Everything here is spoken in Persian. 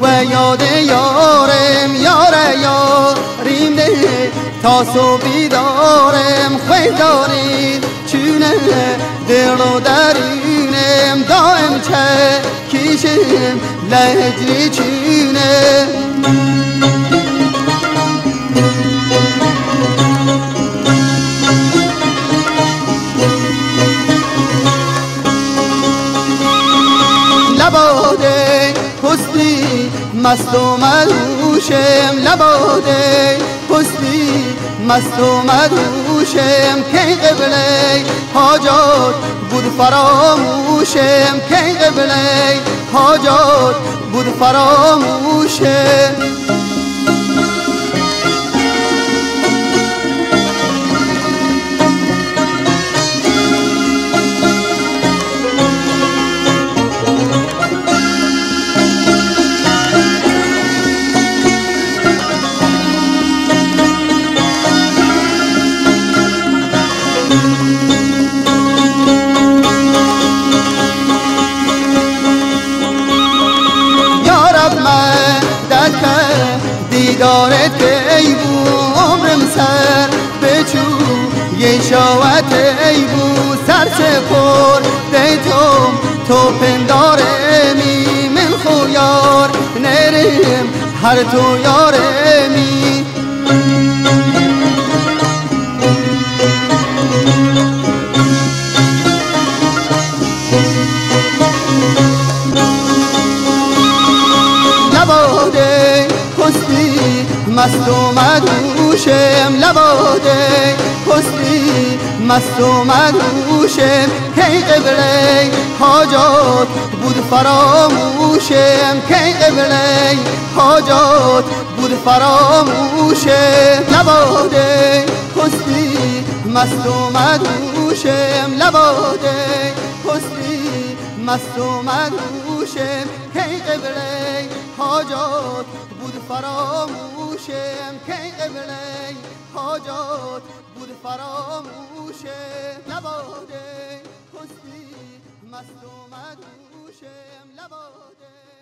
و یاد یارم یاره یاریم ده تا صبح بیدارم خواه دارید چونه دل و درونم دائم چکیشم لهجری چونه لباده حسنی مست و مدهوشم لباده حسنی مست و مدهوشم کی قبله حاجات بود فراموشم کی قبله حاجات بود فراموشم دیدارت ای بو عمرم سر بچو یه شاوت ای بو سر سپر دیتم تو پندارمی من خویار نرم هر تو یارمی لباده حسنی مست و مدهوشم لباده حسنی مست و مدهوشم کی قبله حاجات بود فراموشم کی قبله حاجات بود فراموشم لباده حسنی مست و مدهوشم لباده حسنی مست و مدهوشم کی قبله حاجات بود فراموشم کی قبله حاجات بود فراموشم لباده حسنی مست و مدهوشم لباده